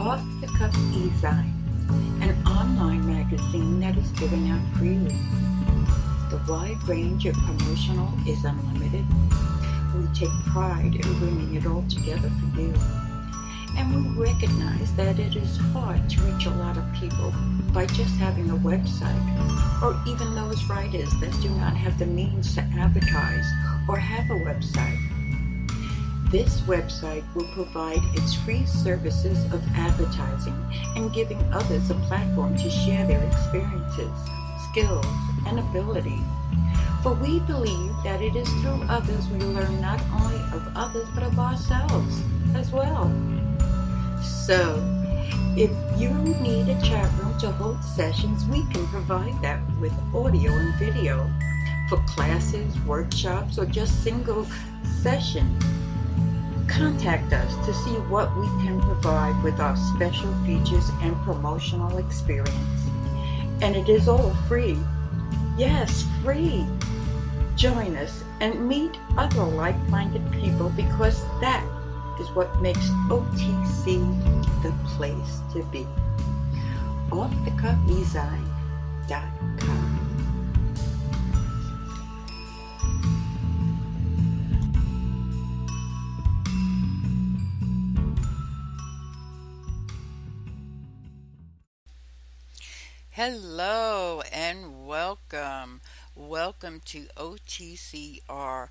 Off the Cuff e-Zine, an online magazine that is given out freely. The wide range of promotional is unlimited. We take pride in bringing it all together for you. And we recognize that it is hard to reach a lot of people by just having a website, or even those writers that do not have the means to advertise or have a website. This website will provide its free services of advertising and giving others a platform to share their experiences, skills, and ability. For we believe that it is through others we learn not only of others but of ourselves as well. So, if you need a chat room to hold sessions, we can provide that with audio and video for classes, workshops, or just single sessions. Contact us to see what we can provide with our special features and promotional experience. And it is all free. Yes, free. Join us and meet other like-minded people, because that is what makes OTC the place to be. OffTheCuffEZine.com. Hello and welcome. Welcome to OTCR,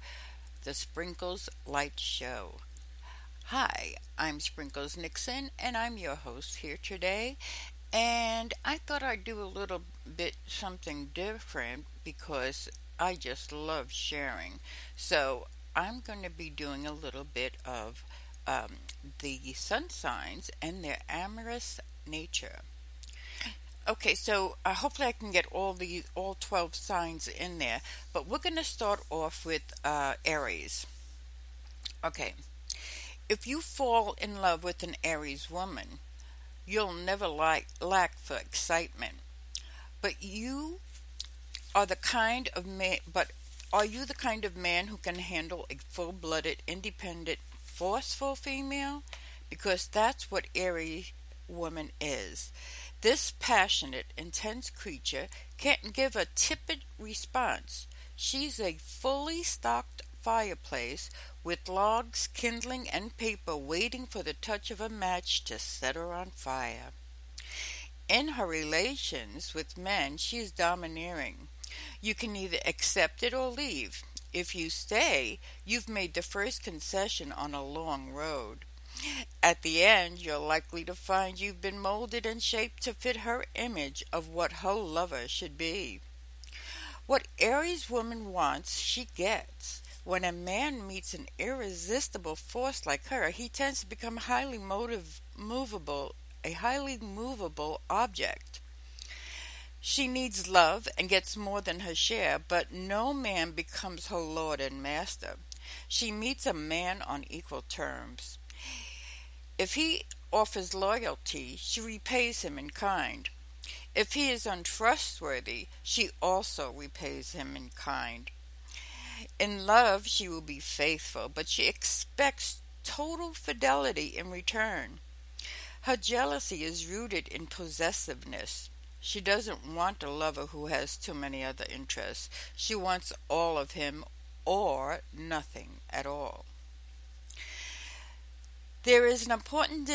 the Sprinkles Light Show. Hi, I'm Sprinkles Nixon, and I'm your host here today. And I thought I'd do a little bit something different because I just love sharing. So I'm going to be doing a little bit of the sun signs and their amorous nature. Okay, so hopefully I can get all 12 signs in there, but we're going to start off with Aries. Okay, if you fall in love with an Aries woman, you'll never lack for excitement. But you are the kind of man. But are you the kind of man who can handle a full-blooded, independent, forceful female? Because that's what Aries woman is. This passionate, intense creature can't give a tepid response. She's a fully stocked fireplace with logs, kindling, and paper waiting for the touch of a match to set her on fire. In her relations with men, she is domineering. You can either accept it or leave. If you stay, you've made the first concession on a long road. At the end, you're likely to find you've been molded and shaped to fit her image of what her lover should be. What Aries woman wants, she gets. When a man meets an irresistible force like her, he tends to become a highly movable object. She needs love and gets more than her share, but no man becomes her lord and master. She meets a man on equal terms. If he offers loyalty, she repays him in kind. If he is untrustworthy, she also repays him in kind. In love, she will be faithful, but she expects total fidelity in return. Her jealousy is rooted in possessiveness. She doesn't want a lover who has too many other interests. She wants all of him or nothing at all. There is an important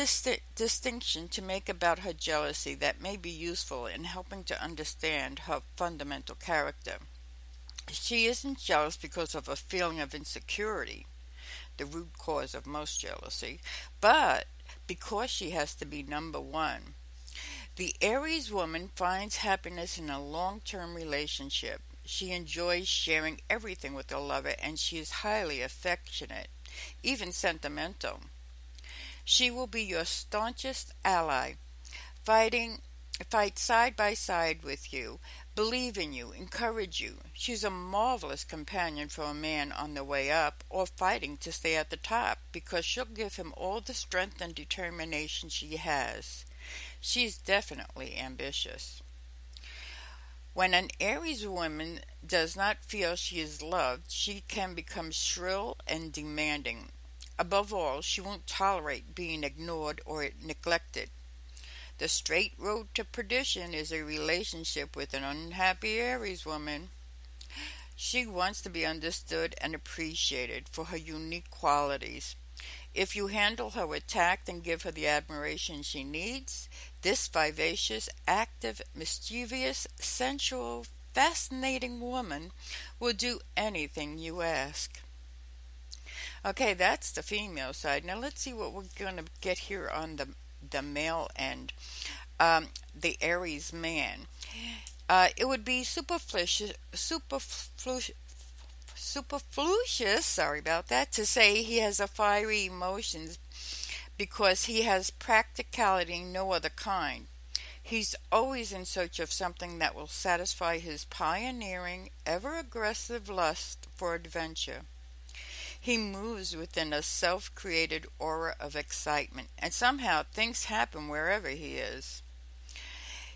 distinction to make about her jealousy that may be useful in helping to understand her fundamental character. She isn't jealous because of a feeling of insecurity, the root cause of most jealousy, but because she has to be number one. The Aries woman finds happiness in a long-term relationship. She enjoys sharing everything with her lover, and she is highly affectionate, even sentimental. She will be your staunchest ally, fight side by side with you, believe in you, encourage you. She's a marvelous companion for a man on the way up or fighting to stay at the top, because she'll give him all the strength and determination she has. She's definitely ambitious. When an Aries woman does not feel she is loved, she can become shrill and demanding. Above all, she won't tolerate being ignored or neglected. The straight road to perdition is a relationship with an unhappy Aries woman. She wants to be understood and appreciated for her unique qualities. If you handle her with tact and give her the admiration she needs, this vivacious, active, mischievous, sensual, fascinating woman will do anything you ask. Okay, that's the female side. Now let's see what we're going to get here on the male end. The Aries man. It would be superfluous, sorry about that, to say he has a fiery emotions because he has practicality no other kind. He's always in search of something that will satisfy his pioneering, ever-aggressive lust for adventure. He moves within a self-created aura of excitement, and somehow things happen wherever he is.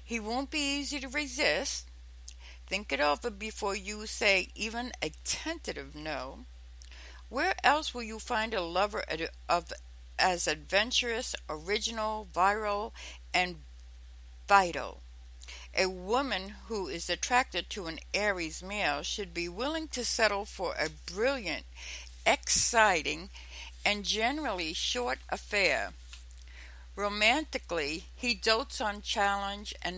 He won't be easy to resist. Think it over before you say even a tentative no. Where else will you find a lover of as adventurous, original, virile, and vital? A woman who is attracted to an Aries male should be willing to settle for a brilliant, exciting, and generally short affair. Romantically, he dotes on challenge and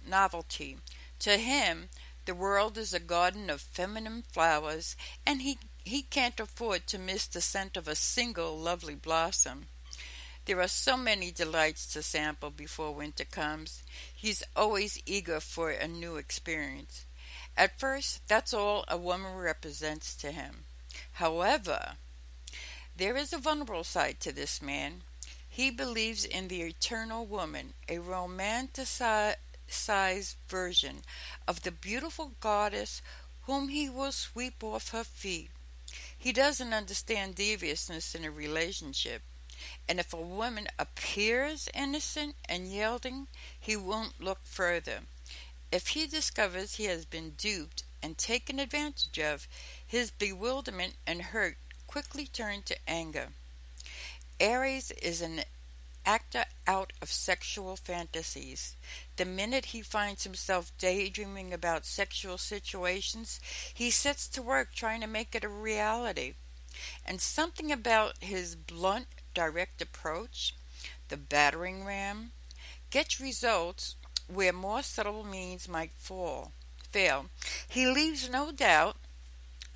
novelty. To him, the world is a garden of feminine flowers, and he can't afford to miss the scent of a single lovely blossom. There are so many delights to sample before winter comes. He's always eager for a new experience. At first, that's all a woman represents to him. However, there is a vulnerable side to this man. He believes in the eternal woman, a romanticized version of the beautiful goddess whom he will sweep off her feet. He doesn't understand deviousness in a relationship, and if a woman appears innocent and yielding, he won't look further. If he discovers he has been duped and taken advantage of, his bewilderment and hurt quickly turn to anger. Aries is an actor out of sexual fantasies. The minute he finds himself daydreaming about sexual situations, he sets to work trying to make it a reality. And something about his blunt, direct approach, the battering ram, gets results where more subtle means might fail. He leaves no doubt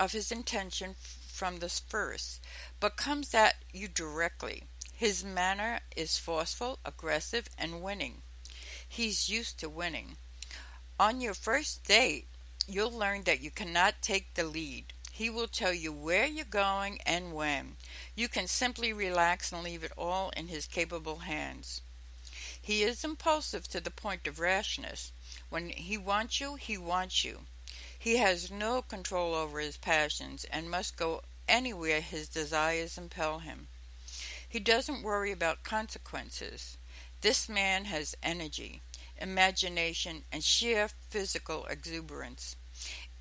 of his intention from the first, but comes at you directly. His manner is forceful, aggressive, and winning. He's used to winning. On your first date, you'll learn that you cannot take the lead. He will tell you where you're going and when. You can simply relax and leave it all in his capable hands. He is impulsive to the point of rashness. When he wants you, he wants you. He has no control over his passions and must go anywhere his desires impel him. He doesn't worry about consequences. This man has energy, imagination, and sheer physical exuberance.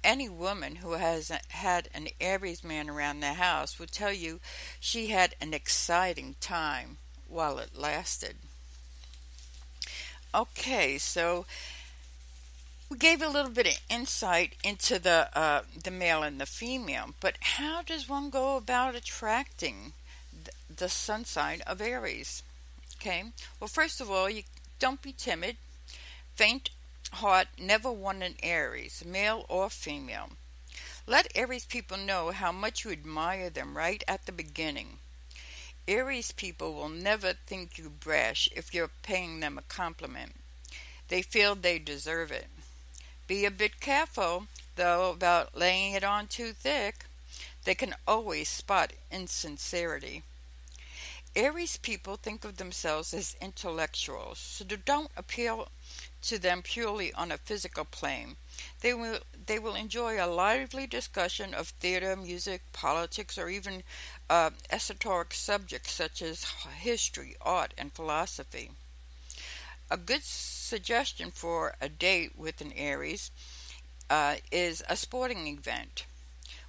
Any woman who has had an Aries man around the house will tell you she had an exciting time while it lasted. Okay, so we gave a little bit of insight into the male and the female, but how does one go about attracting the sun sign of Aries? Okay, well, first of all, you don't be timid. Faint heart never won an Aries, male or female. Let Aries people know how much you admire them right at the beginning. Aries people will never think you brash if you're paying them a compliment. They feel they deserve it. Be a bit careful, though, about laying it on too thick. They can always spot insincerity. Aries people think of themselves as intellectuals, so don't appeal to them purely on a physical plane. They will enjoy a lively discussion of theater, music, politics, or even esoteric subjects such as history, art, and philosophy. A good suggestion for a date with an Aries is a sporting event.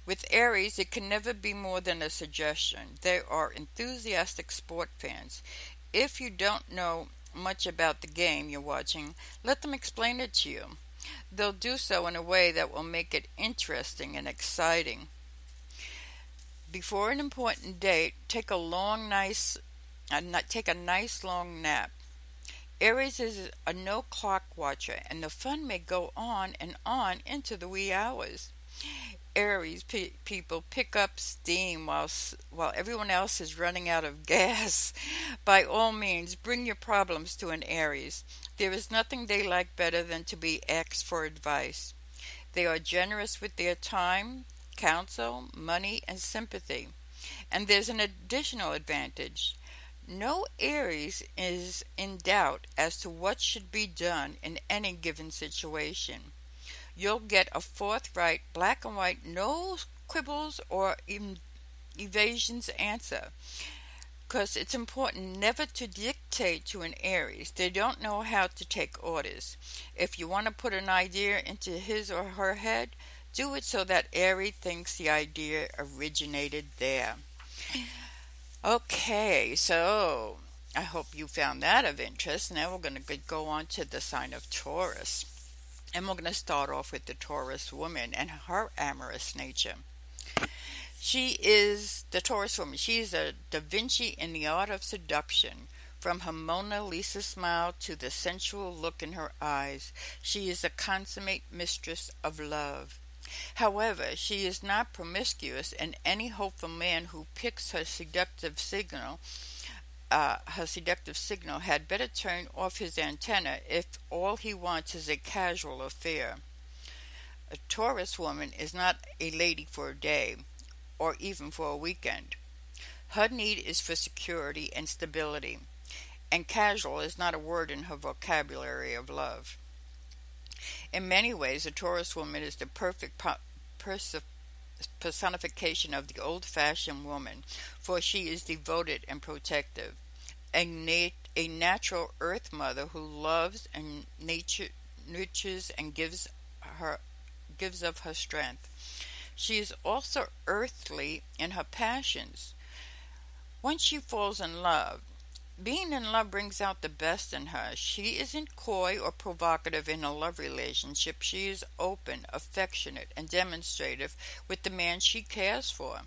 With Aries, it can never be more than a suggestion. They are enthusiastic sport fans. If you don't know much about the game you're watching, let them explain it to you. They'll do so in a way that will make it interesting and exciting. Before an important date, take a nice long nap. Aries is a no clock watcher, and the fun may go on and on into the wee hours. Aries people pick up steam while everyone else is running out of gas. By all means, bring your problems to an Aries. There is nothing they like better than to be asked for advice. They are generous with their time, counsel, money, and sympathy. And there's an additional advantage. No Aries is in doubt as to what should be done in any given situation. You'll get a forthright, black and white, no quibbles or evasions answer. Because it's important never to dictate to an Aries. They don't know how to take orders. If you want to put an idea into his or her head, do it so that Aries thinks the idea originated there. Okay, so I hope you found that of interest. Now we're going to go on to the sign of Taurus. And we're going to start off with the Taurus woman and her amorous nature. The Taurus woman. She is a Da Vinci in the art of seduction. From her Mona Lisa smile to the sensual look in her eyes, she is a consummate mistress of love. However, she is not promiscuous, and any hopeful man who picks her seductive signal had better turn off his antenna if all he wants is a casual affair. A Taurus woman is not a lady for a day, or even for a weekend. Her need is for security and stability, and casual is not a word in her vocabulary of love. In many ways, a Taurus woman is the perfect personification of the old-fashioned woman, for she is devoted and protective, a natural earth mother who loves and nurtures and gives of her strength. She is also earthly in her passions. Once she falls in love, being in love brings out the best in her. She isn't coy or provocative in a love relationship. She is open, affectionate, and demonstrative with the man she cares for,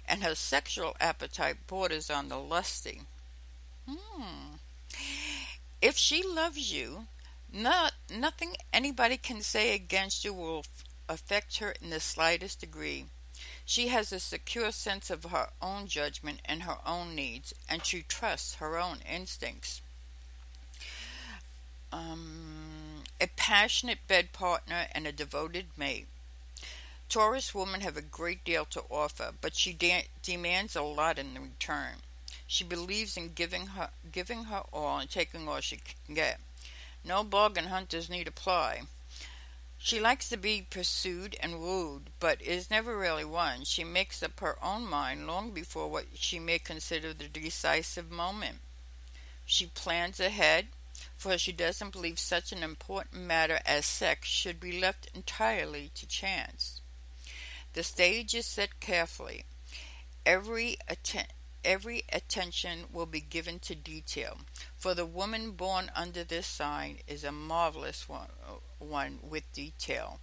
and her sexual appetite borders on the lusty. If she loves you, nothing anybody can say against you will affect her in the slightest degree. She has a secure sense of her own judgment and her own needs, and she trusts her own instincts. A passionate bed partner and a devoted mate. Taurus women have a great deal to offer, but she demands a lot in return. She believes in giving her all and taking all she can get. No bargain hunters need apply. She likes to be pursued and wooed, but is never really won. She makes up her own mind long before what she may consider the decisive moment. She plans ahead, for she doesn't believe such an important matter as sex should be left entirely to chance. The stage is set carefully. Every attention will be given to detail, for the woman born under this sign is a marvelous one with detail.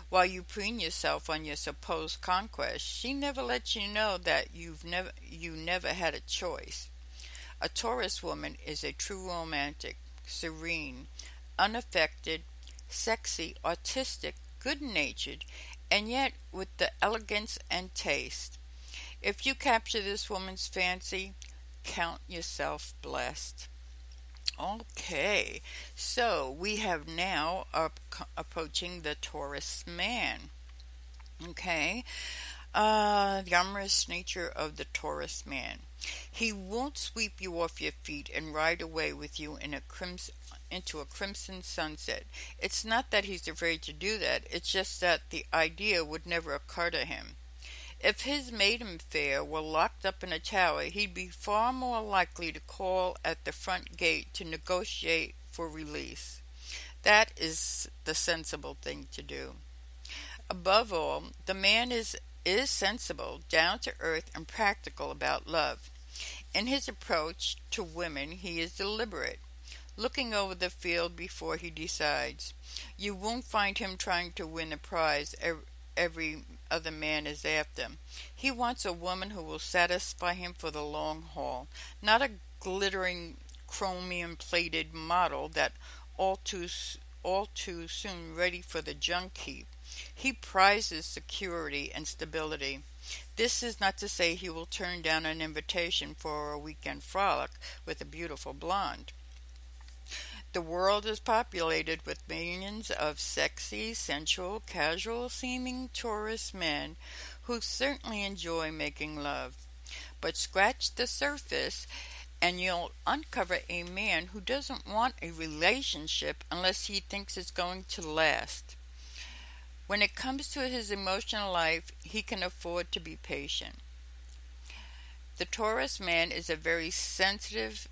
While you preen yourself on your supposed conquest, she never lets you know that you never had a choice. A Taurus woman is a true romantic, serene, unaffected, sexy, artistic, good-natured, and yet with the elegance and taste. If you capture this woman's fancy, count yourself blessed. Okay, so we have now approaching the Taurus man. Okay, the amorous nature of the Taurus man. He won't sweep you off your feet and ride away with you into a crimson sunset. It's not that he's afraid to do that, it's just that the idea would never occur to him. If his maiden fair were locked up in a tower, he'd be far more likely to call at the front gate to negotiate for release. That is the sensible thing to do. Above all, the man is sensible, down to earth, and practical about love. In his approach to women, he is deliberate. looking over the field before he decides. You won't find him trying to win a prize every other man is after. He wants a woman who will satisfy him for the long haul, not a glittering chromium-plated model that all too soon ready for the junk heap. He prizes security and stability. This is not to say he will turn down an invitation for a weekend frolic with a beautiful blonde. The world is populated with millions of sexy, sensual, casual-seeming Taurus men who certainly enjoy making love. But scratch the surface and you'll uncover a man who doesn't want a relationship unless he thinks it's going to last. When it comes to his emotional life, he can afford to be patient. The Taurus man is a very sensitive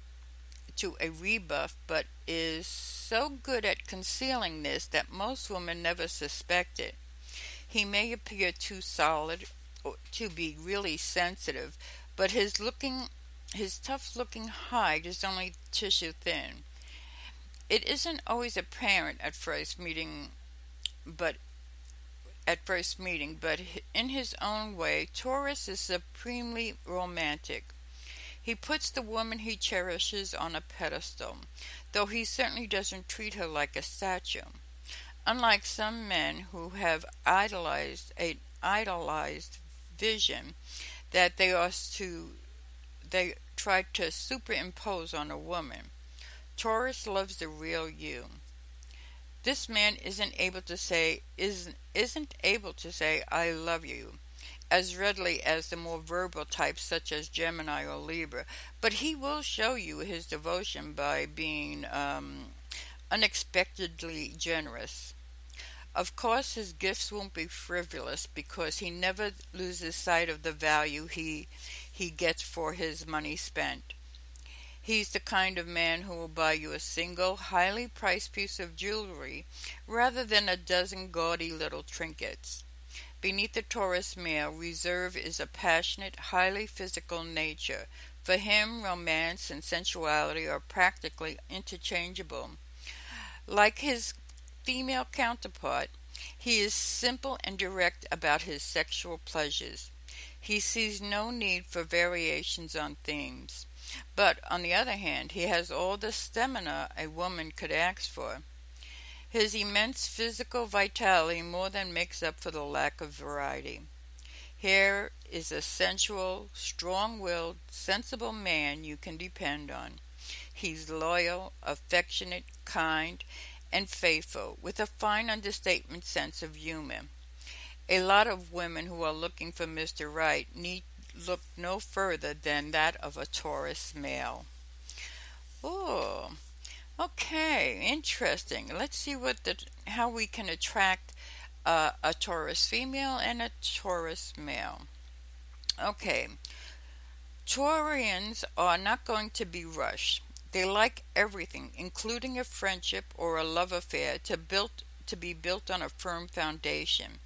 to a rebuff, but is so good at concealing this that most women never suspect it. He may appear too solid to be really sensitive, but his tough-looking hide is only tissue thin. It isn't always apparent at first meeting, but in his own way, Taurus is supremely romantic. He puts the woman he cherishes on a pedestal, though he certainly doesn't treat her like a statue. Unlike some men who have idolized vision that they try to superimpose on a woman. Taurus loves the real you. This man isn't able to say I love you as readily as the more verbal types such as Gemini or Libra, but he will show you his devotion by being unexpectedly generous. Of course, his gifts won't be frivolous because he never loses sight of the value he gets for his money spent. He's the kind of man who will buy you a single, highly priced piece of jewelry rather than a dozen gaudy little trinkets. Beneath the Taurus male, reserve is a passionate, highly physical nature. For him, romance and sensuality are practically interchangeable. Like his female counterpart, he is simple and direct about his sexual pleasures. He sees no need for variations on themes. But, on the other hand, he has all the stamina a woman could ask for. His immense physical vitality more than makes up for the lack of variety. Here is a sensual, strong-willed, sensible man you can depend on. He's loyal, affectionate, kind, and faithful, with a fine understatement sense of humor. A lot of women who are looking for Mr. Right need look no further than that of a Taurus male. Oh, okay, interesting. Let's see how we can attract a Taurus female and a Taurus male. Okay, Taurians are not going to be rushed. They like everything, including a friendship or a love affair, to be built on a firm foundation.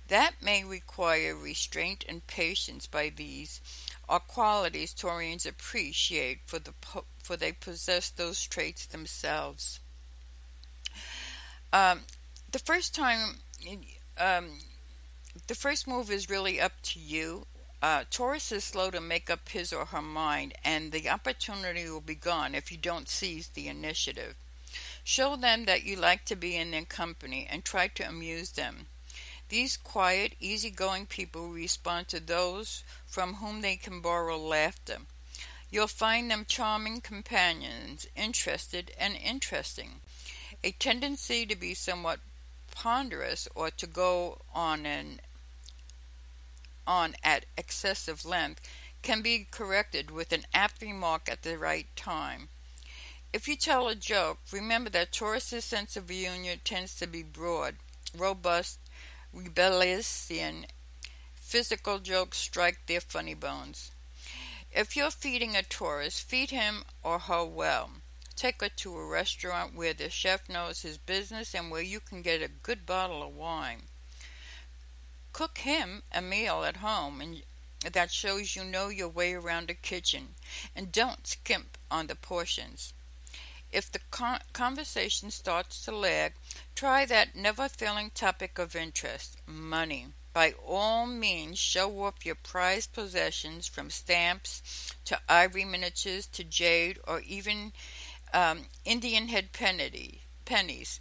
That may require restraint and patience. By these are qualities Taurians appreciate, for they possess those traits themselves. The first move is really up to you. Taurus is slow to make up his or her mind, and the opportunity will be gone if you don't seize the initiative. Show them that you like to be in their company and try to amuse them. These quiet, easygoing people respond to those from whom they can borrow laughter. You'll find them charming companions, interested and interesting. A tendency to be somewhat ponderous or to go on at excessive length can be corrected with an apt remark at the right time. If you tell a joke, remember that Taurus's sense of humor tends to be broad, robust, rebellious, and physical jokes strike their funny bones. If you're feeding a Taurus, feed him or her well. Take her to a restaurant where the chef knows his business and where you can get a good bottle of wine. Cook him a meal at home and that shows you know your way around the kitchen, and don't skimp on the portions. if the conversation starts to lag, try that never-failing topic of interest, money. By all means, show off your prized possessions from stamps to ivory miniatures to jade or even Indian head pennies.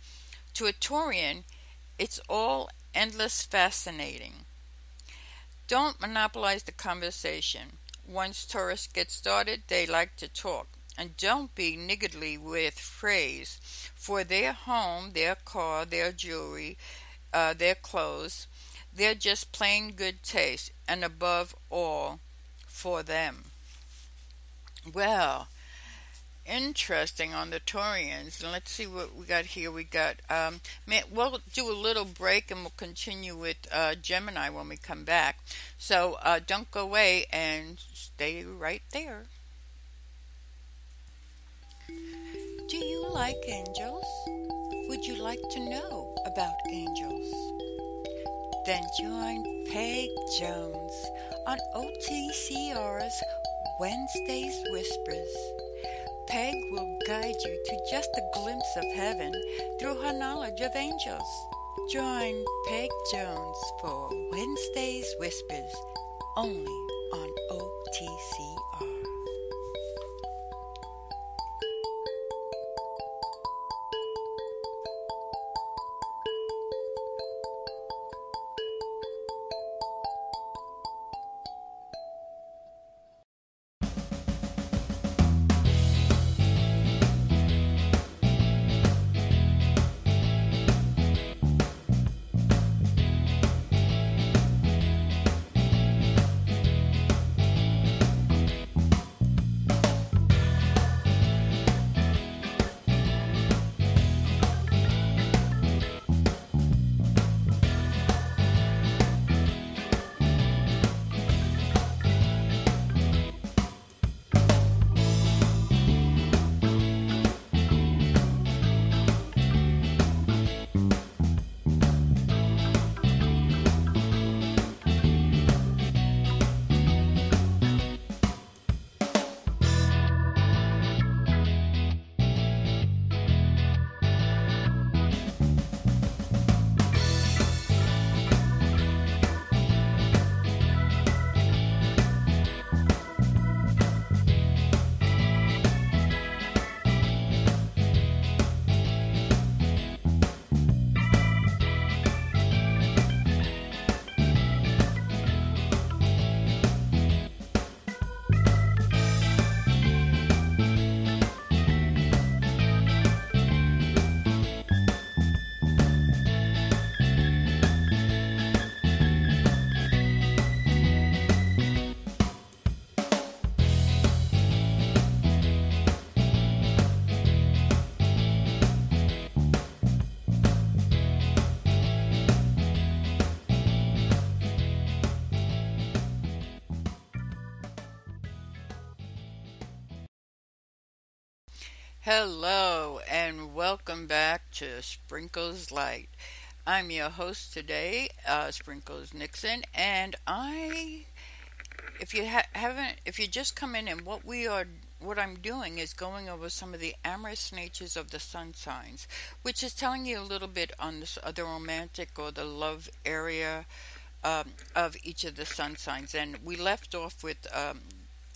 To a Taurian, it's all endless fascinating. Don't monopolize the conversation. Once tourists get started, they like to talk. And don't be niggardly with praise for their home, their car, their jewelry, their clothes. They're just plain good taste, and above all, for them. Well, interesting on the Taurians. Let's see what we got here. We got, we'll do a little break and we'll continue with Gemini when we come back. So don't go away and stay right there. Do you like angels? Would you like to know about angels? Then join Peg Jones on OTCR's Wednesday's Whispers. Peg will guide you to just a glimpse of heaven through her knowledge of angels. Join Peg Jones for Wednesday's Whispers, only on OTCR. Hello and welcome back to Sprinkles Light. I'm your host today, Sprinkles Nixon, and if you just come in, and what I'm doing is going over some of the amorous natures of the sun signs, which is telling you a little bit on the romantic or the love area of each of the sun signs, and we left off with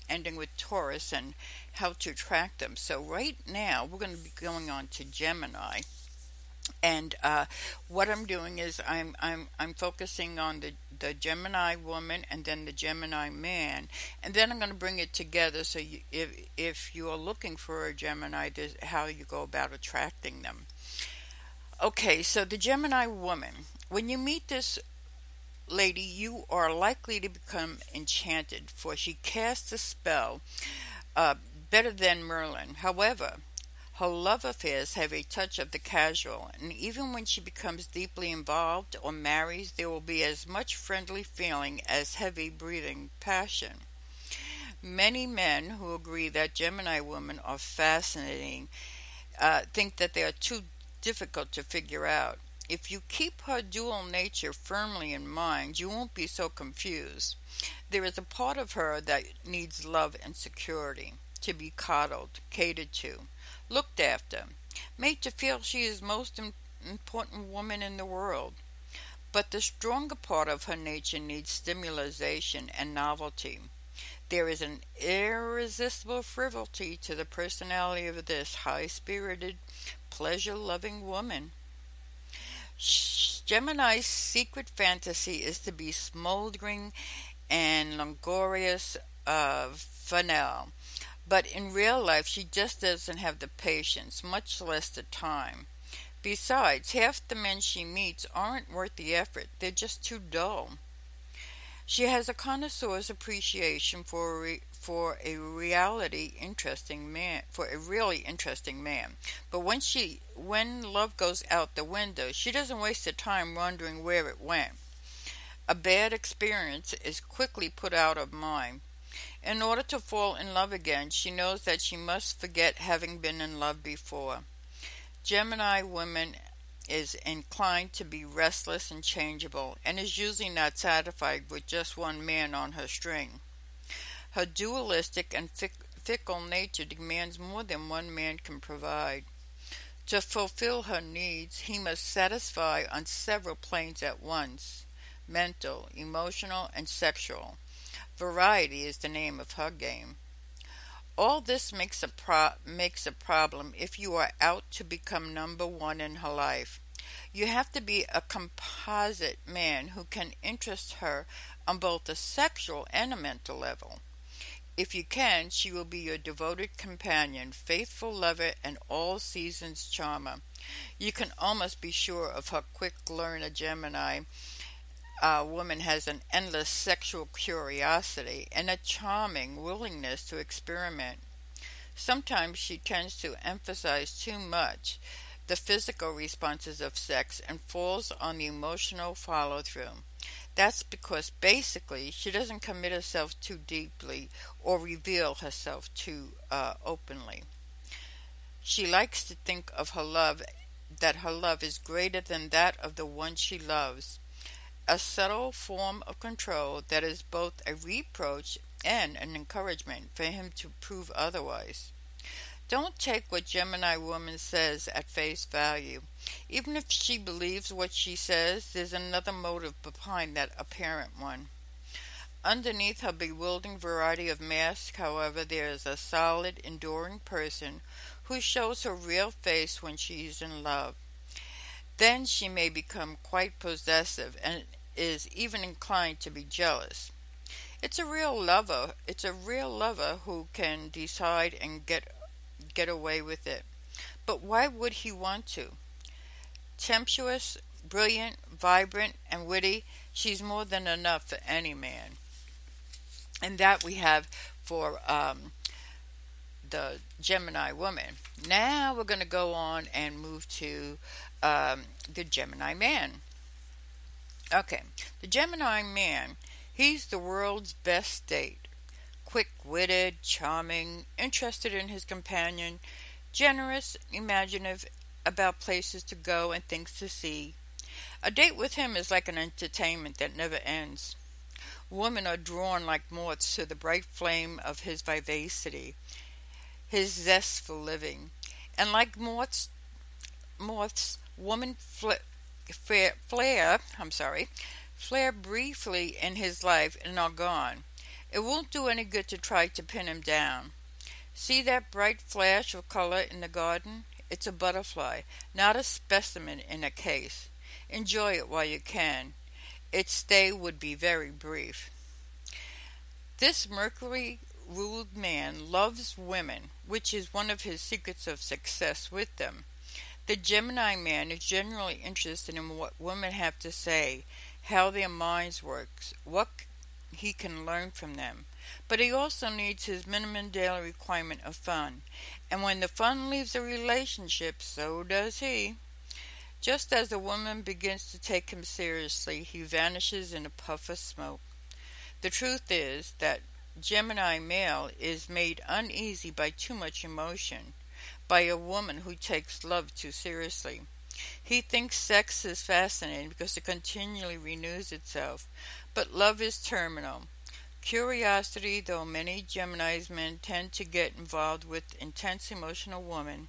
ending with Taurus and how to attract them. So right now we're going to be going on to Gemini, and what I'm doing is I'm focusing on the Gemini woman and then the Gemini man, and then I'm going to bring it together. So if you are looking for a Gemini, this is how you go about attracting them. Okay, so the Gemini woman. When you meet this lady, you are likely to become enchanted, for she casts a spell better than Merlin. However, her love affairs have a touch of the casual, and even when she becomes deeply involved or marries, there will be as much friendly feeling as heavy breathing passion. Many men who agree that Gemini women are fascinating think that they are too difficult to figure out. If you keep her dual nature firmly in mind, you won't be so confused. There is a part of her that needs love and security, to be coddled, catered to, looked after, made to feel she is most important woman in the world. But the stronger part of her nature needs stimulation and novelty. There is an irresistible frivolity to the personality of this high-spirited, pleasure-loving woman. Gemini's secret fantasy is to be smoldering and languorous fennel, but in real life she just doesn't have the patience, much less the time. Besides, half the men she meets aren't worth the effort, they're just too dull. She has a connoisseur's appreciation for a really interesting man. But when love goes out the window, she doesn't waste her time wondering where it went. A bad experience is quickly put out of mind. In order to fall in love again, she knows that she must forget having been in love before. Gemini woman is inclined to be restless and changeable, and is usually not satisfied with just one man on her string. Her dualistic and fickle nature demands more than one man can provide. To fulfill her needs, he must satisfy on several planes at once: mental, emotional, and sexual. Variety is the name of her game. All this makes a problem if you are out to become number one in her life. You have to be a composite man who can interest her on both a sexual and a mental level. If you can, she will be your devoted companion, faithful lover, and all seasons charmer. You can almost be sure of her quick learner. Gemini woman has an endless sexual curiosity and a charming willingness to experiment. Sometimes she tends to emphasize too much the physical responses of sex and falls on the emotional follow-through. That's because basically she doesn't commit herself too deeply or reveal herself too openly. She likes to think of that her love is greater than that of the one she loves. A subtle form of control that is both a reproach and an encouragement for him to prove otherwise. Don't take what Gemini woman says at face value. Even if she believes what she says, there's another motive behind that apparent one. Underneath her bewildering variety of masks, however, there is a solid, enduring person who shows her real face when she is in love. Then she may become quite possessive and is even inclined to be jealous. It's a real lover who can decide and get away with it. But why would he want to? Tempestuous, brilliant, vibrant, and witty, she's more than enough for any man. And that we have for the Gemini woman. Now we're going to go on and move to the Gemini man. Okay, the Gemini man, he's the world's best date. Quick-witted, charming, interested in his companion, generous, imaginative about places to go and things to see. A date with him is like an entertainment that never ends. Women are drawn like moths to the bright flame of his vivacity, his zest for living. And like moths, women flare briefly in his life and are gone. It won't do any good to try to pin him down. See that bright flash of color in the garden? It's a butterfly, not a specimen in a case. Enjoy it while you can. Its stay would be very brief. This Mercury-ruled man loves women, which is one of his secrets of success with them. The Gemini man is generally interested in what women have to say, how their minds work, what he can learn from them. But he also needs his minimum daily requirement of fun. And when the fun leaves a relationship, so does he. Just as the woman begins to take him seriously, he vanishes in a puff of smoke. The truth is that Gemini male is made uneasy by too much emotion, by a woman who takes love too seriously. He thinks sex is fascinating because it continually renews itself, but love is terminal. Curiosity, though many Gemini's men tend to get involved with intense emotional women,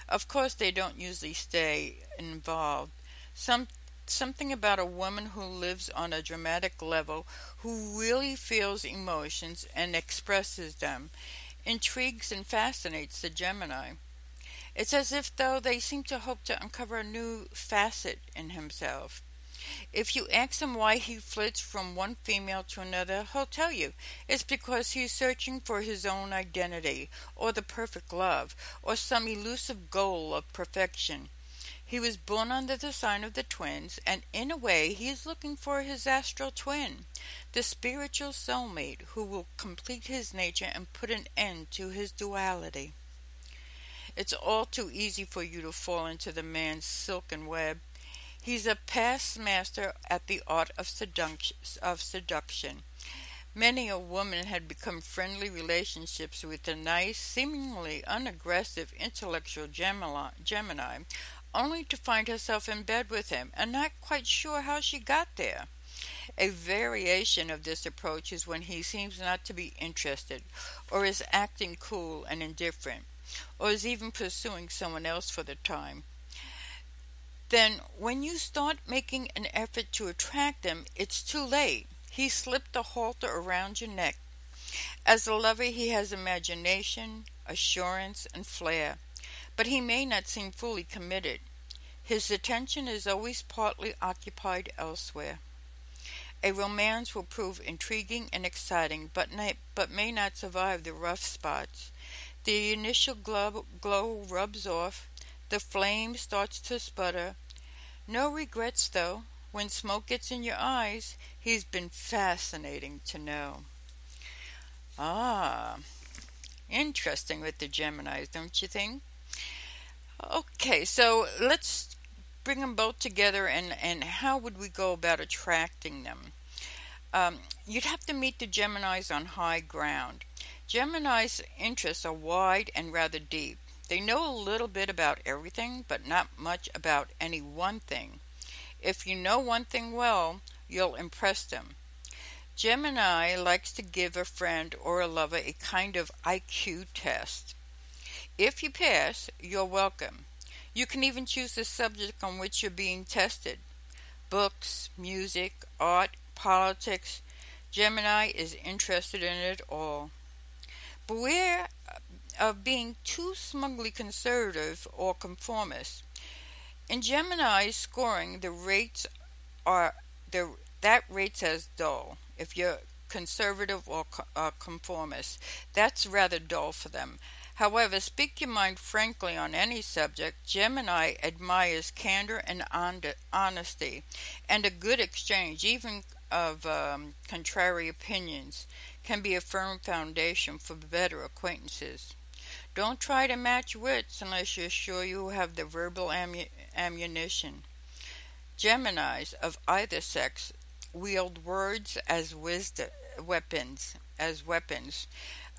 Of course, they don't usually stay involved. Some Something about a woman who lives on a dramatic level, who really feels emotions and expresses them, intrigues and fascinates the Gemini. It's as if, though, they seem to hope to uncover a new facet in himself. If you ask him why he flits from one female to another, he'll tell you it's because he's searching for his own identity, or the perfect love, or some elusive goal of perfection. He was born under the sign of the twins, and in a way he is looking for his astral twin, the spiritual soulmate who will complete his nature and put an end to his duality. It's all too easy for you to fall into the man's silken web. He's a past master at the art of seduction. Many a woman had become friendly relationships with a nice, seemingly unaggressive, intellectual Gemini, only to find herself in bed with him and not quite sure how she got there. A variation of this approach is when he seems not to be interested, or is acting cool and indifferent, or is even pursuing someone else for the time. Then, when you start making an effort to attract him, it's too late. He slipped the halter around your neck. As a lover, he has imagination, assurance, and flair, but he may not seem fully committed. His attention is always partly occupied elsewhere. A romance will prove intriguing and exciting, but may not survive the rough spots. The initial glow rubs off. The flame starts to sputter. No regrets, though. When smoke gets in your eyes, he's been fascinating to know. Ah, interesting with the Geminis, don't you think? Okay, so let's bring them both together, and how would we go about attracting them? You'd have to meet the Geminis on high ground. Geminis' interests are wide and rather deep. They know a little bit about everything, but not much about any one thing. If you know one thing well, you'll impress them. Gemini likes to give a friend or a lover a kind of IQ test. If you pass, you're welcome. You can even choose the subject on which you're being tested. Books, music, art, politics. Gemini is interested in it all. Beware of being too smugly conservative or conformist. In Gemini's scoring, that rates as dull. If you're conservative or conformist, that's rather dull for them. However, speak your mind frankly on any subject. Gemini admires candor and honesty, and a good exchange, even of contrary opinions, can be a firm foundation for better acquaintances. Don't try to match wits unless you're sure you have the verbal ammunition. Geminis of either sex wield words as weapons.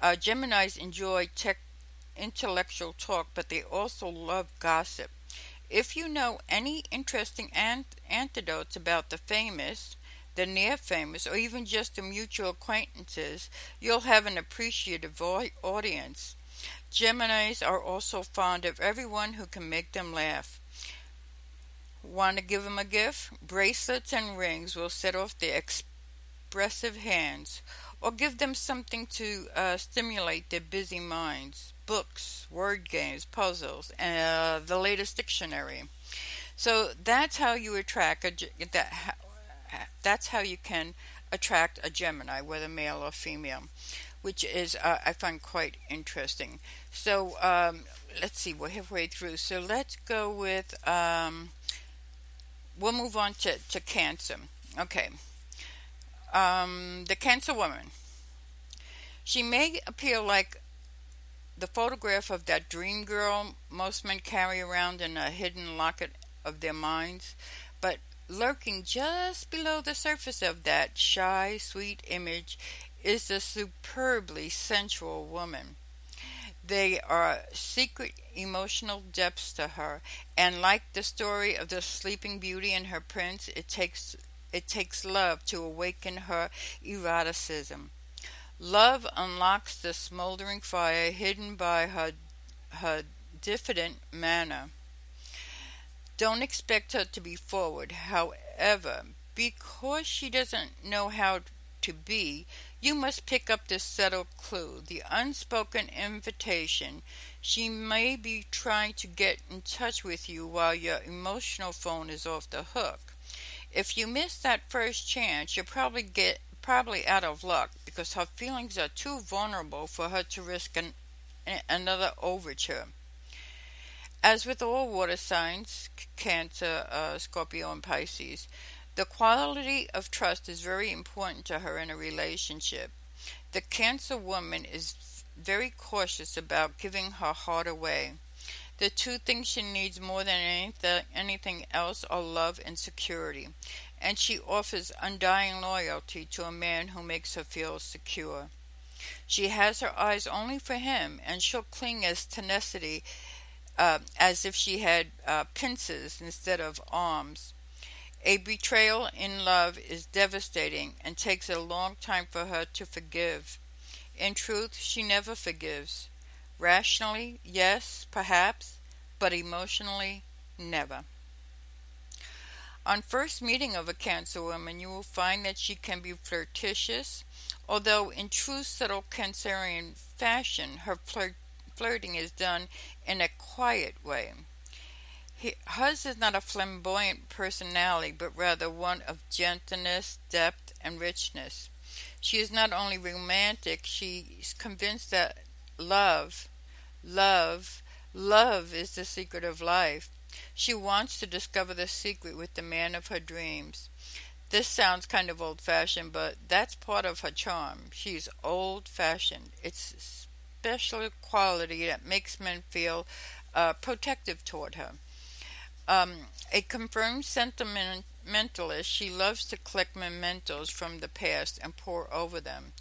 Geminis enjoy intellectual talk, but they also love gossip. If you know any interesting anecdotes about the famous, the near famous, or even just the mutual acquaintances, you'll have an appreciative audience. Geminis are also fond of everyone who can make them laugh. Want to give them a gift? Bracelets and rings will set off their expressive hands, or give them something to stimulate their busy minds. Books, word games, puzzles, and the latest dictionary. So that's how you that's how you can attract a Gemini, whether male or female, which is I find quite interesting. So let's see, we're halfway through. So let's go with we'll move on to Cancer. Okay. The Cancer woman. She may appear like the photograph of that dream girl most men carry around in a hidden locket of their minds, but lurking just below the surface of that shy, sweet image is the superbly sensual woman. There are secret emotional depths to her, and like the story of the Sleeping Beauty and her prince, it takes love to awaken her eroticism. Love unlocks the smoldering fire hidden by her diffident manner. Don't expect her to be forward. However, because she doesn't know how to be, you must pick up this subtle clue, the unspoken invitation. She may be trying to get in touch with you while your emotional phone is off the hook. If you miss that first chance, you'll probably out of luck because her feelings are too vulnerable for her to risk another overture. As with all water signs, Cancer, Scorpio, and Pisces, the quality of trust is very important to her in a relationship. The Cancer woman is very cautious about giving her heart away. The two things she needs more than anything else are love and security, and she offers undying loyalty to a man who makes her feel secure. She has her eyes only for him, and she'll cling as if she had pincers instead of arms. A betrayal in love is devastating and takes a long time for her to forgive. In truth, she never forgives. Rationally, yes, perhaps, but emotionally, never. On first meeting of a Cancer woman, you will find that she can be flirtatious, although in true subtle Cancerian fashion, her flirting is done in a quiet way. Hers is not a flamboyant personality, but rather one of gentleness, depth, and richness. She is not only romantic, she is convinced that love is the secret of life. She wants to discover the secret with the man of her dreams. This sounds kind of old-fashioned, but that's part of her charm. She's old-fashioned. It's a special quality that makes men feel protective toward her. A confirmed sentimentalist, she loves to collect mementos from the past and pore over them.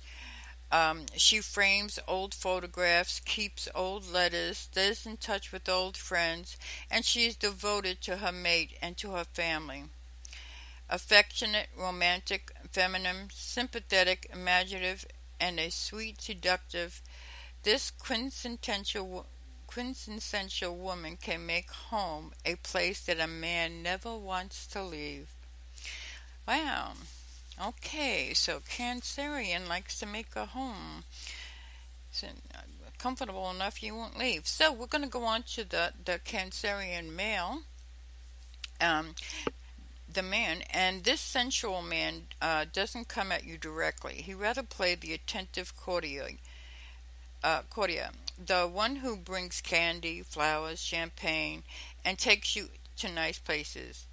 She frames old photographs, keeps old letters, stays in touch with old friends, and she is devoted to her mate and to her family. Affectionate, romantic, feminine, sympathetic, imaginative, and a sweet, seductive, this quintessential woman can make home a place that a man never wants to leave. Wow. Okay, so Cancerian likes to make a home. So, comfortable enough you won't leave. So we're going to go on to the Cancerian male. The man, and this sensual man doesn't come at you directly. He rather play the attentive courtier, the one who brings candy, flowers, champagne, and takes you to nice places.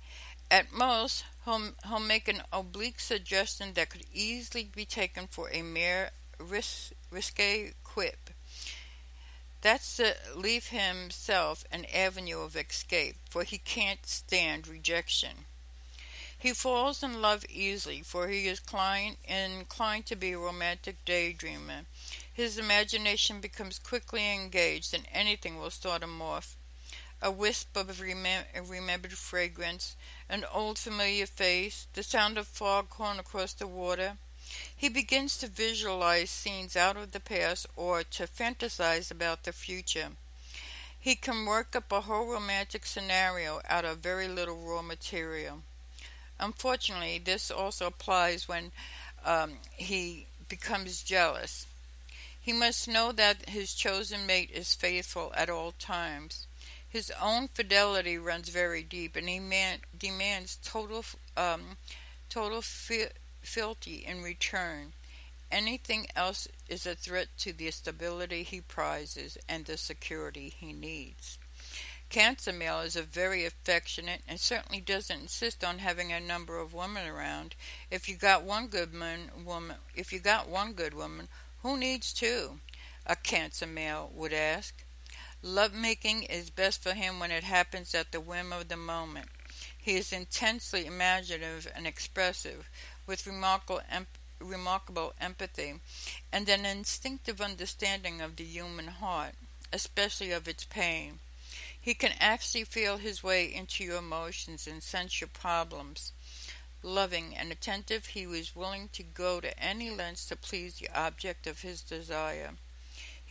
At most, he'll make an oblique suggestion that could easily be taken for a mere risque quip. That's to leave himself an avenue of escape, for he can't stand rejection. He falls in love easily, for he is inclined to be a romantic daydreamer. His imagination becomes quickly engaged, and anything will start him off. A wisp of a remembered fragrance, an old familiar face, the sound of foghorn across the water. He begins to visualize scenes out of the past or to fantasize about the future. He can work up a whole romantic scenario out of very little raw material. Unfortunately, this also applies when he becomes jealous. He must know that his chosen mate is faithful at all times. His own fidelity runs very deep, and he demands total fealty in return. Anything else is a threat to the stability he prizes and the security he needs. Cancer male is a very affectionate and certainly doesn't insist on having a number of women around. If you got one good woman, who needs two? A Cancer male would ask. Lovemaking is best for him when it happens at the whim of the moment. He is intensely imaginative and expressive, with remarkable empathy, and an instinctive understanding of the human heart, especially of its pain. He can actually feel his way into your emotions and sense your problems. Loving and attentive, he was willing to go to any lengths to please the object of his desire.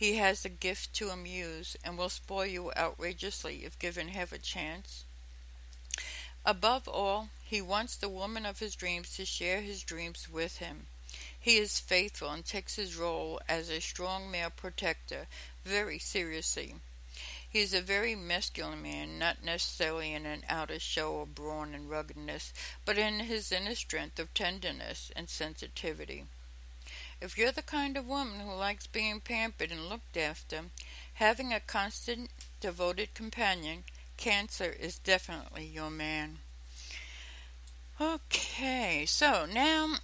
He has a gift to amuse and will spoil you outrageously if given half a chance. Above all, he wants the woman of his dreams to share his dreams with him. He is faithful and takes his role as a strong male protector very seriously. He is a very masculine man, not necessarily in an outer show of brawn and ruggedness, but in his inner strength of tenderness and sensitivity. If you're the kind of woman who likes being pampered and looked after, having a constant, devoted companion, Cancer is definitely your man. Okay, so now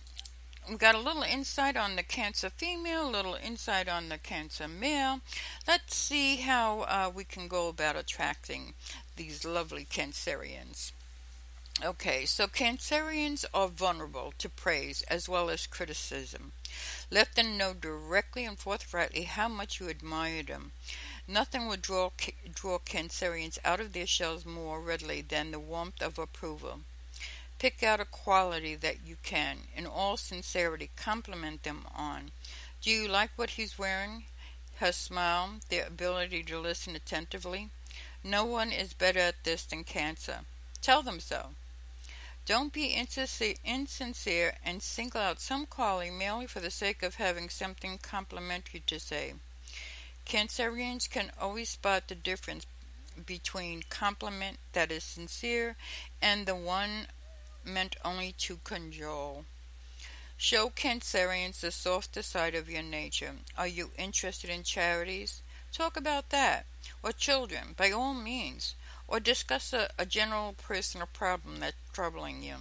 we've got a little insight on the Cancer female, a little insight on the Cancer male. Let's see how we can go about attracting these lovely Cancerians. Okay, so Cancerians are vulnerable to praise as well as criticism. Let them know directly and forthrightly how much you admire them. Nothing would draw Cancerians out of their shells more readily than the warmth of approval. Pick out a quality that you can, in all sincerity, compliment them on. Do you like what he's wearing? Her smile, their ability to listen attentively? No one is better at this than Cancer. Tell them so. Don't be insincere and single out some quality merely for the sake of having something complimentary to say. Cancerians can always spot the difference between compliment that is sincere and the one meant only to cajole. Show Cancerians the softer side of your nature. Are you interested in charities? Talk about that. Or children, by all means. Or discuss a general personal problem that's troubling you.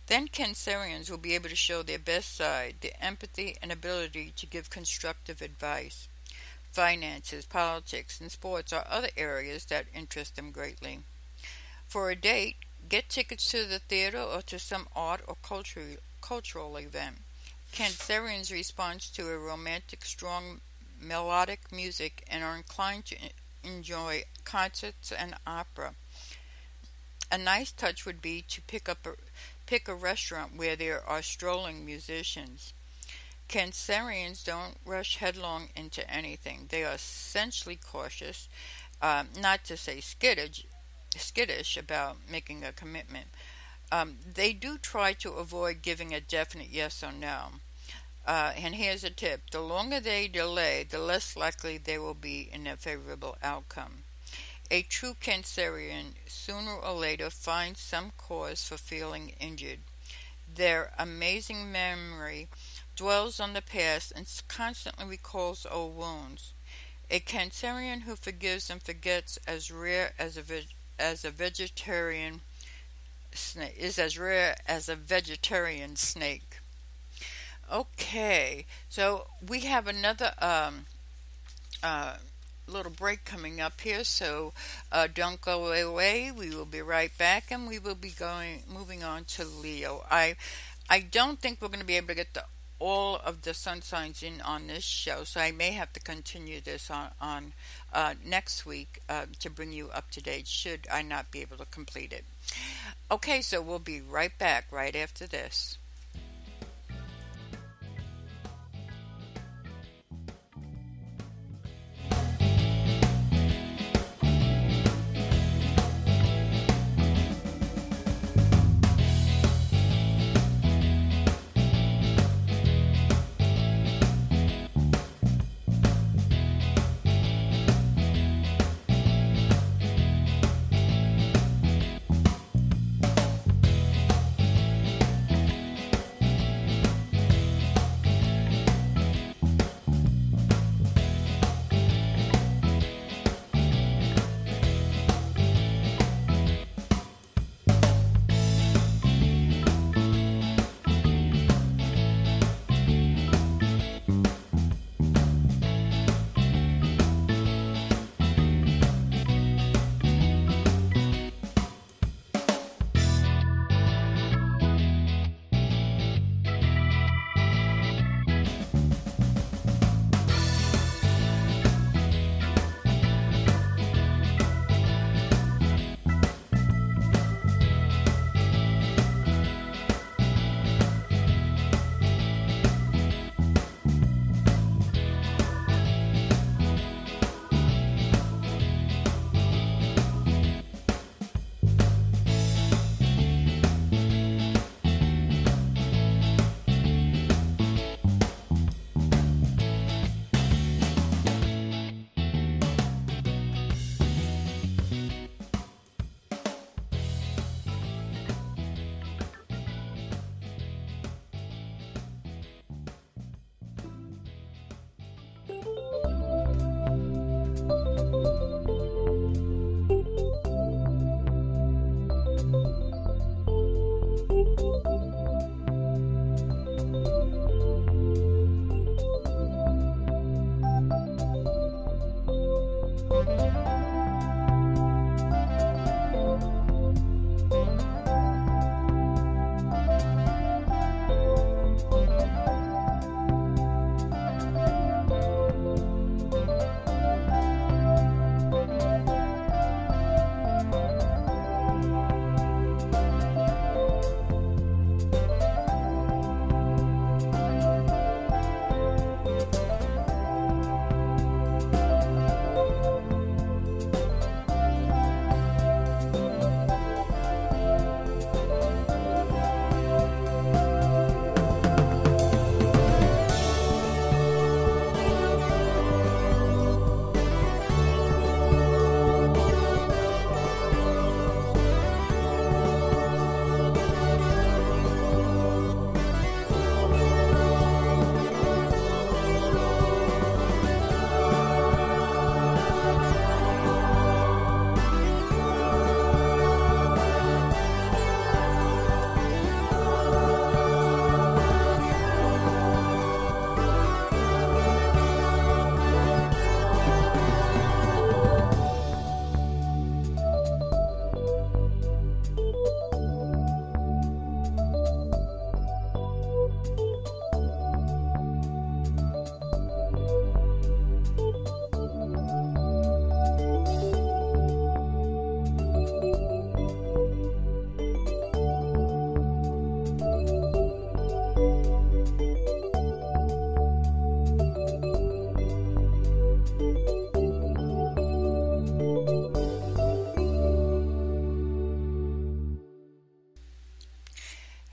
Then Cancerians will be able to show their best side, their empathy and ability to give constructive advice. Finances, politics, and sports are other areas that interest them greatly. For a date, get tickets to the theater or to some art or cultural event. Cancerians respond to a romantic, strong, melodic music and are inclined to enjoy concerts and opera. A nice touch would be to pick a restaurant where there are strolling musicians. Cancerians don't rush headlong into anything. They are essentially cautious, not to say skittish about making a commitment. They do try to avoid giving a definite yes or no. And here's a tip. The longer they delay, the less likely they will be in a favorable outcome. A true Cancerian, sooner or later, finds some cause for feeling injured. Their amazing memory dwells on the past and constantly recalls old wounds. A Cancerian who forgives and forgets as rare as a vegetarian snake is as rare as a vegetarian snake. Okay, so we have another little break coming up here, so don't go away. We will be right back, and we will be moving on to Leo. I don't think we're going to be able to get all of the sun signs in on this show, so I may have to continue this on next week to bring you up to date, should I not be able to complete it. Okay, so we'll be right back right after this.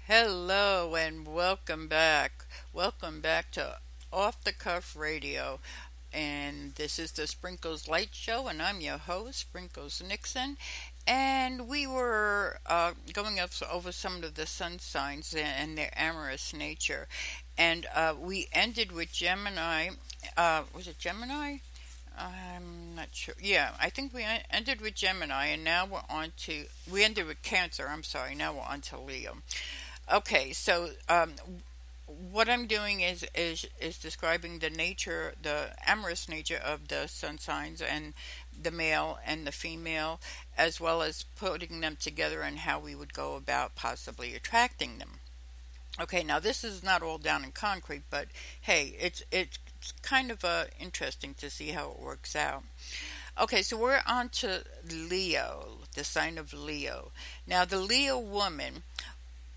Hello and welcome back. Welcome back to Off the Cuff Radio. And this is the Sprinkles Light Show, and I'm your host, Sprinkles Nixon. And we were going over some of the sun signs and their amorous nature. And we ended with Gemini. Was it Gemini? I'm not sure. Yeah, I think we ended with Gemini, and now we ended with Cancer. I'm sorry. Now we're on to Leo. Okay, so what I'm doing is describing the amorous nature of the sun signs and the male and the female, as well as putting them together and how we would go about possibly attracting them. Okay, now this is not all down in concrete, but hey, it's kind of interesting to see how it works out. Okay, so we're on to Leo, the sign of Leo. Now, the Leo woman,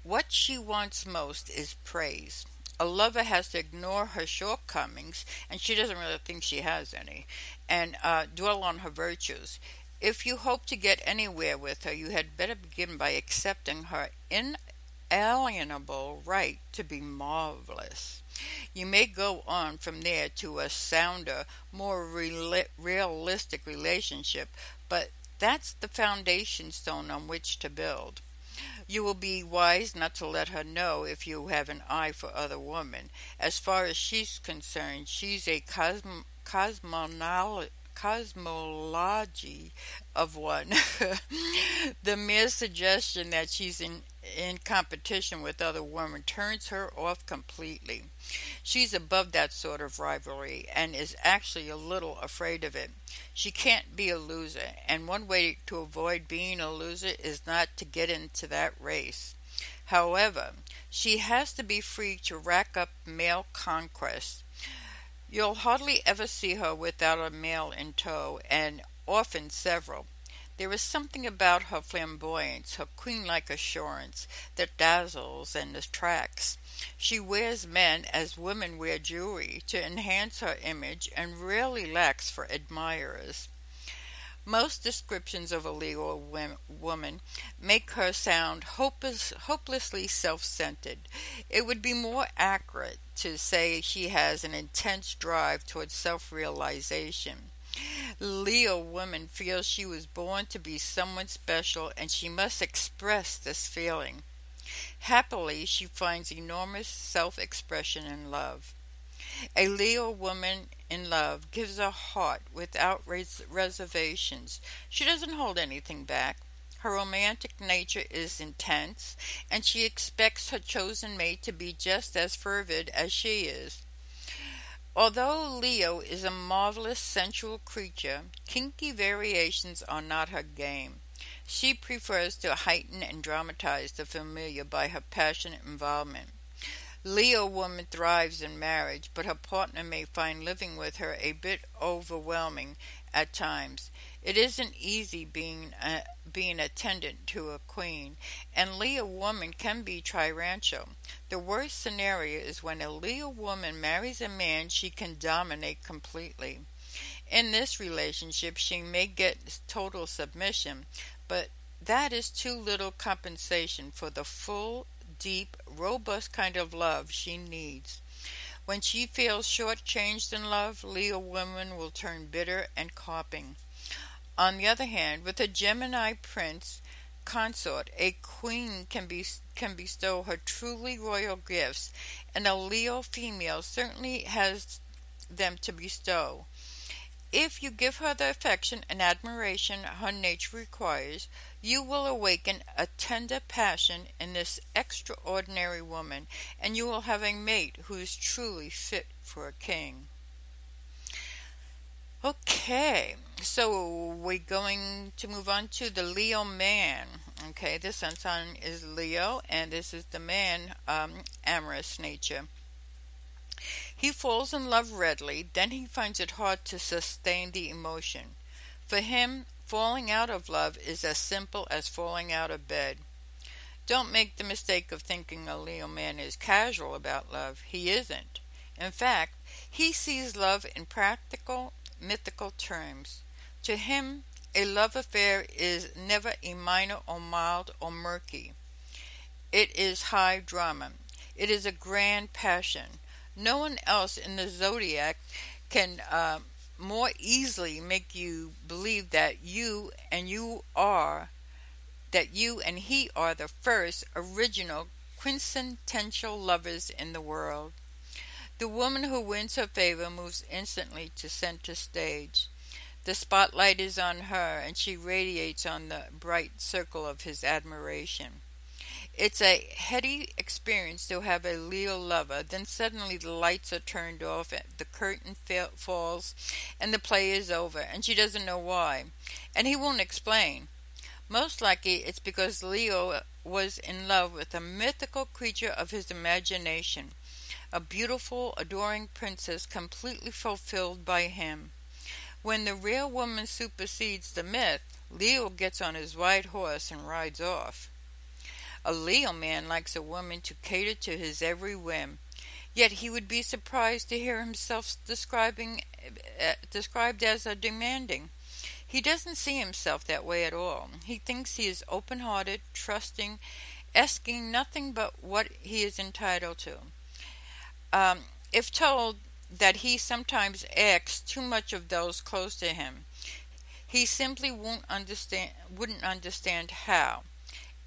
what she wants most is praise. A lover has to ignore her shortcomings, and she doesn't really think she has any, and dwell on her virtues. If you hope to get anywhere with her, you had better begin by accepting her inalienable right to be marvelous. You may go on from there to a sounder, more realistic relationship, but that's the foundation stone on which to build. You will be wise not to let her know if you have an eye for other women. As far as she's concerned, she's a cosmology of one. The mere suggestion that she's in competition with other women turns her off completely. She's above that sort of rivalry and is actually a little afraid of it. She can't be a loser, and one way to avoid being a loser is not to get into that race. However, she has to be free to rack up male conquests. You'll hardly ever see her without a male in tow, and often several. There is something about her flamboyance, her queen-like assurance, that dazzles and attracts. She wears men as women wear jewelry to enhance her image and rarely lacks for admirers. Most descriptions of a Leo woman make her sound hopelessly self-centered. It would be more accurate to say she has an intense drive towards self-realization. Leo woman feels she was born to be someone special, and she must express this feeling. Happily, she finds enormous self-expression in love. A Leo woman in love gives her heart without reservations. She doesn't hold anything back. Her romantic nature is intense, and she expects her chosen mate to be just as fervid as she is. Although Leo is a marvelous sensual creature, kinky variations are not her game. She prefers to heighten and dramatize the familiar by her passionate involvement. Leo woman thrives in marriage, but her partner may find living with her a bit overwhelming at times. It isn't easy being attendant to a queen, and Leo woman can be tyrannical. The worst scenario is when a Leo woman marries a man she can dominate completely. In this relationship, she may get total submission, but that is too little compensation for the full, deep, robust kind of love she needs. When she feels shortchanged in love, Leo woman will turn bitter and carping. On the other hand, with a Gemini prince consort, a queen can bestow her truly royal gifts, and a Leo female certainly has them to bestow. If you give her the affection and admiration her nature requires, you will awaken a tender passion in this extraordinary woman, and you will have a mate who is truly fit for a king. Okay, so we're going to move on to the Leo man. Okay, the sun sign is Leo, and this is the man, amorous nature. He falls in love readily, then he finds it hard to sustain the emotion. For him, falling out of love is as simple as falling out of bed. Don't make the mistake of thinking a Leo man is casual about love. He isn't. In fact, he sees love in practical, mythical terms. To him, a love affair is never a minor or mild or murky. It is high drama. It is a grand passion. No one else in the zodiac can more easily make you believe that you and he are the first original quintessential lovers in the world. The woman who wins her favor moves instantly to center stage. The spotlight is on her, and she radiates on the bright circle of his admiration. It's a heady experience to have a Leo lover. Then suddenly the lights are turned off, the curtain falls, and the play is over, and she doesn't know why. And he won't explain. Most likely it's because Leo was in love with a mythical creature of his imagination, a beautiful, adoring princess completely fulfilled by him. When the real woman supersedes the myth, Leo gets on his white horse and rides off. A Leo man likes a woman to cater to his every whim, yet he would be surprised to hear himself described as a demanding. He doesn't see himself that way at all. He thinks he is open-hearted, trusting, asking nothing but what he is entitled to. If told that he sometimes asks too much of those close to him, he simply wouldn't understand how.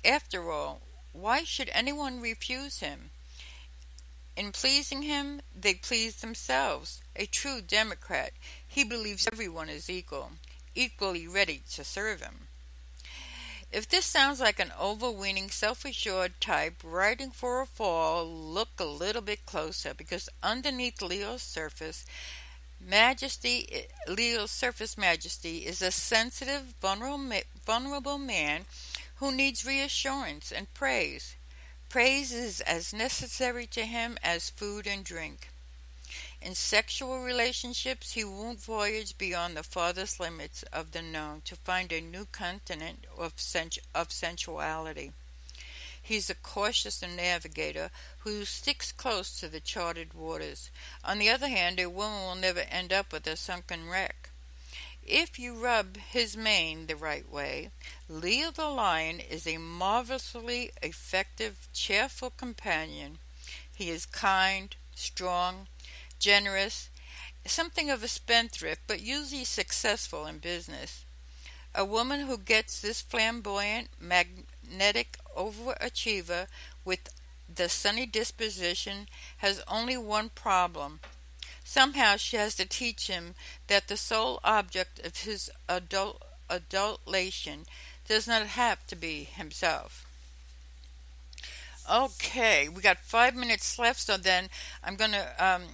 After all, why should anyone refuse him? In pleasing him, they please themselves. A true Democrat, he believes everyone is equally ready to serve him. If this sounds like an overweening, self-assured type riding for a fall, look a little bit closer, because underneath Leo's surface majesty is a sensitive, vulnerable man who needs reassurance and praise. Praise is as necessary to him as food and drink. In sexual relationships, he won't voyage beyond the farthest limits of the known to find a new continent of sensuality. He's a cautious navigator who sticks close to the charted waters. On the other hand, a woman will never end up with a sunken wreck. If you rub his mane the right way, Leo the lion is a marvelously effective, cheerful companion. He is kind, strong, generous, something of a spendthrift, but usually successful in business. A woman who gets this flamboyant, magnetic overachiever with the sunny disposition has only one problem. Somehow she has to teach him that the sole object of his adulation does not have to be himself. Okay, we got 5 minutes left, so then I'm going to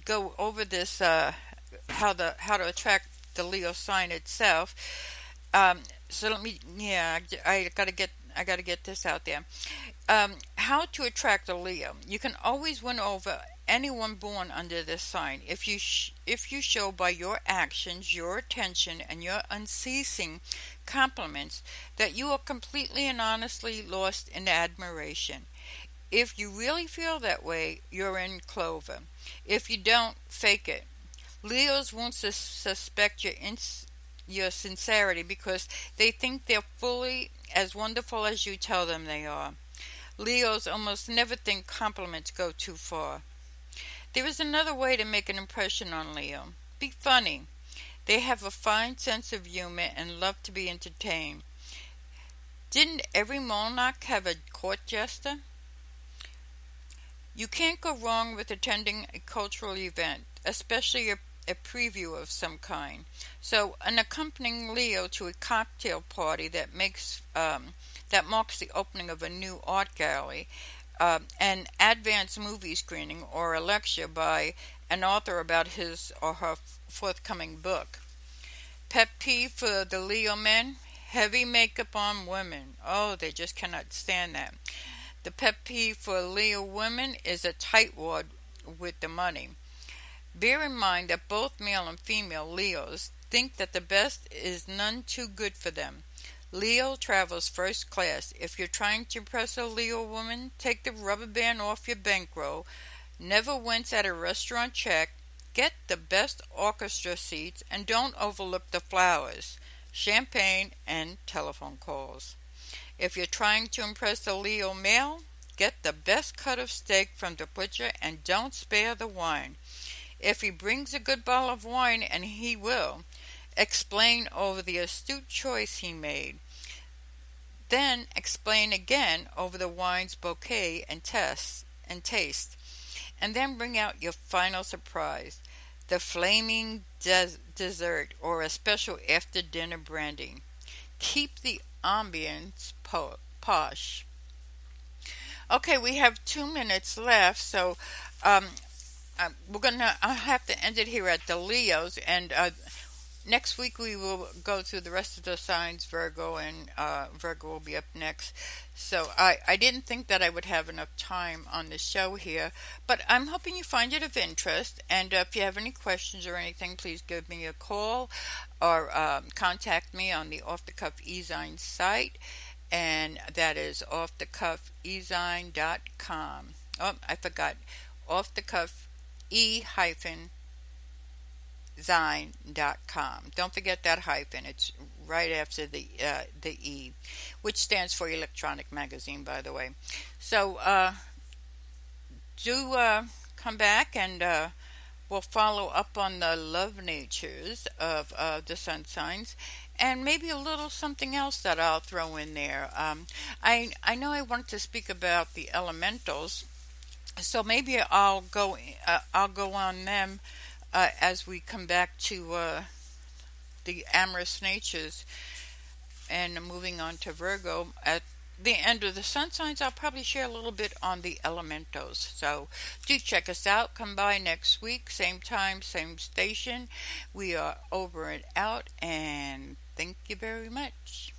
go over this how to attract the Leo sign itself. So let me, I gotta get this out there. How to attract a Leo? You can always win over anyone born under this sign if you show by your actions, your attention, and your unceasing compliments that you are completely and honestly lost in admiration. If you really feel that way, you're in clover. If you don't, fake it. Leos won't suspect your sincerity because they think they're fully as wonderful as you tell them they are. Leos almost never think compliments go too far. There is another way to make an impression on Leo. Be funny. They have a fine sense of humor and love to be entertained. Didn't every monarch have a court jester? You can't go wrong with attending a cultural event, especially a preview of some kind. So, an accompanying Leo to a cocktail party that marks the opening of a new art gallery, an advanced movie screening, or a lecture by an author about his or her forthcoming book. Pet peeve for the Leo men: heavy makeup on women. Oh, they just cannot stand that. The pet peeve for Leo women is a tightwad with the money. Bear in mind that both male and female Leos think that the best is none too good for them. Leo travels first class. If you're trying to impress a Leo woman, take the rubber band off your bankroll. Never wince at a restaurant check. Get the best orchestra seats and don't overlook the flowers, champagne, and telephone calls. If you're trying to impress the Leo male, get the best cut of steak from the butcher and don't spare the wine. If he brings a good bottle of wine, and he will, explain over the astute choice he made. Then explain again over the wine's bouquet and taste. And then bring out your final surprise, the flaming dessert or a special after dinner brandy. Keep the ambience posh. Okay, we have 2 minutes left, so um, I'll have to end it here at the Leos, and next week we will go through the rest of the signs, Virgo, and Virgo will be up next. So I didn't think that I would have enough time on the show here, but I'm hoping you find it of interest. And if you have any questions or anything, please give me a call or contact me on the Off the Cuff eZine site, and that is offthecuffezine.com. Oh, I forgot. Off the Cuff zine.com. Don't forget that hyphen. It's right after the E, which stands for electronic magazine, by the way. So do come back, and we'll follow up on the love natures of the sun signs, and maybe a little something else that I'll throw in there. I know I wanted to speak about the elementals, so maybe I'll go on them as we come back to the amorous natures, and moving on to Virgo. At the end of the sun signs, I'll probably share a little bit on the elementals. So do check us out. Come by next week, same time, same station. We are over and out, and thank you very much.